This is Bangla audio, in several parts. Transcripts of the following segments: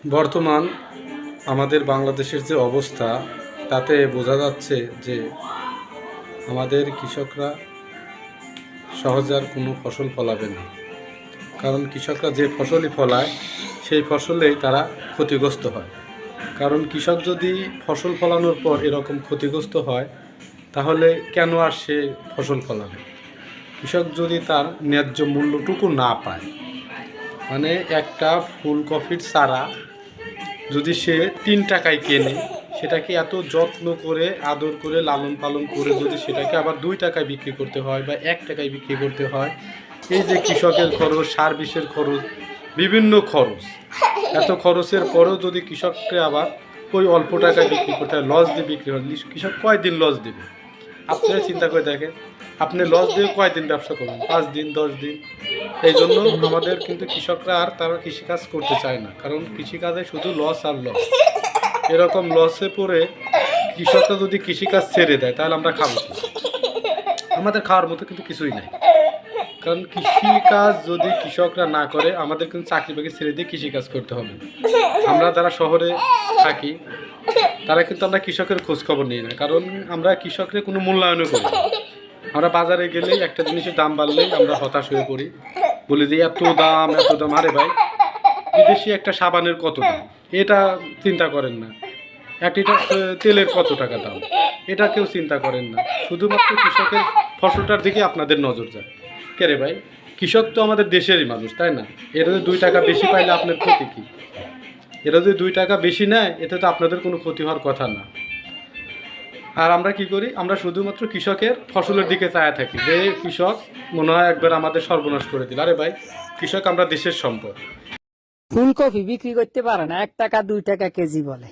বর্তমান আমাদের বাংলাদেশের যে অবস্থা তাতে বোঝা যাচ্ছে যে আমাদের কৃষকরা সহজে আর কোনো ফসল ফলাবে না। কারণ কৃষকরা যে ফসলই ফলায় সেই ফসলেই তারা ক্ষতিগ্রস্ত হয়। কারণ কৃষক যদি ফসল ফলানোর পর এরকম ক্ষতিগ্রস্ত হয় তাহলে কেন আর সে ফসল ফলাবে? কৃষক যদি তার ন্যায্য মূল্যটুকু না পায়, মানে একটা ফুলকপির চারা যদি সে ৩ টাকায় কেনে, সেটাকে এত যত্ন করে আদর করে লালন পালন করে যদি সেটাকে আবার ২ টাকায় বিক্রি করতে হয় বা ১ টাকায় বিক্রি করতে হয়, এই যে কৃষকের খরচ, সার বিষের খরচ, বিভিন্ন খরচ, এত খরচের পরেও যদি কৃষককে আবার ওই অল্প টাকায় বিক্রি করতে হয়, লস দিয়ে বিক্রি হয়, কৃষক কয়দিন লস দেবে? আপনারা চিন্তা করে দেখেন, আপনি লস দিয়ে কয়দিন ব্যবসা করবেন? ৫ দিন, ১০ দিন। এই জন্য আমাদের কিন্তু কৃষকরা আর তারা কৃষিকাজ করতে চায় না, কারণ কৃষিকাজে শুধু লস আর লস। এরকম লসে পড়ে কৃষকরা যদি কৃষিকাজ ছেড়ে দেয় তাহলে আমরা খাবো কি? আমাদের খাওয়ার মতো কিন্তু কিছুই নাই। কারণ কৃষিকাজ যদি কৃষকরা না করে, আমাদের কিন্তু চাকরি বাকরি ছেড়ে দিয়ে কৃষিকাজ করতে হবে। আমরা যারা শহরে থাকি তারা কিন্তু আমরা কৃষকের খোঁজ খবর নিই না, কারণ আমরা কৃষকের কোনো মূল্যায়নও করি না। আমরা বাজারে গেলেই একটা জিনিসের দাম বাড়লেই আমরা হতাশ হয়ে পড়ি, বলি যে এত দাম এত দাম। আরে ভাই, বিদেশি একটা সাবানের কত দাম এটা চিন্তা করেন না, এক লিটার তেলের কত টাকা দাম এটা কেউ চিন্তা করেন না। শুধুমাত্র কৃষকের ফসলটার দিকে আপনাদের নজর যায়। কে রে ভাই, কৃষক তো আমাদের দেশেরই মানুষ, তাই না? এরা যদি ২ টাকা বেশি পাইলে আপনার ক্ষতি কী? এরা যদি ২ টাকা বেশি নেয় এতে তো আপনাদের কোনো ক্ষতি হওয়ার কথা না। আর আমরা কি করি? আমরা শুধুমাত্র কৃষকের ফসলের দিকে চায়া থাকি, যে কৃষক মনে হয় একবার আমাদের সর্বনাশ করে দিল। আরে ভাই, কৃষক আমরা দেশের সম্পদ। ফুলকপি বিক্রি করতে পারে না, ১ টাকা ২ টাকা কেজি বলে।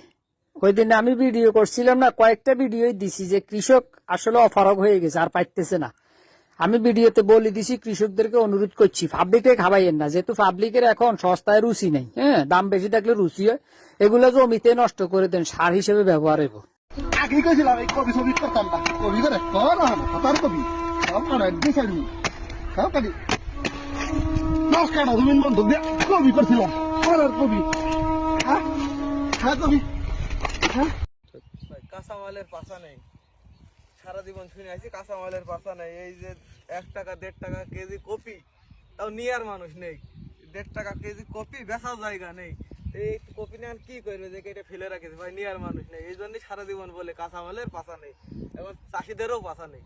ওই দিন আমি ভিডিও করছিলাম না, কয়েকটা ভিডিও দিছি যে কৃষক আসলে অপারগ হয়ে গেছে, আর পাইতেছে না। আমি ভিডিওতে বলে দিছি, কৃষকদেরকে অনুরোধ করছি পাবলিকে খাবাইয়েন না, যেহেতু পাবলিকের এখন সস্তায় রুচি নেই। হ্যাঁ, দাম বেশি থাকলে রুচি হয়, এগুলো জমিতে নষ্ট করে দেন, সার হিসেবে ব্যবহার হইব। আগে কইছিলাম এই কবি ছবি করতাম না, কবি করে কর না তার কবি সব কাটা দিছে আমি সব কাটি নস কাটা তুমি বন্ধু দিয়ে কবি করছিলাম আর কবি হ্যাঁ হ্যাঁ কবি হ্যাঁ কাঁচামালের পাশা নেই। সারা জীবন শুনে আছি কাঁচামালের পাশা নেই। এই যে ১ টাকা ১.৫ টাকা কেজি কপি, তাও নেওয়ার মানুষ নেই। ১.৫ টাকা কেজি কপি বেচার জায়গা নেই। এই কপি নিয়ে কি করবে, যে এটা ফেলে রাখেছে ভাই, নেওয়ার মানুষ নেই। এই জন্যই সারা জীবন বলে কাঁচামালের পাশা নেই, এবং চাষিদেরও পাশা নেই।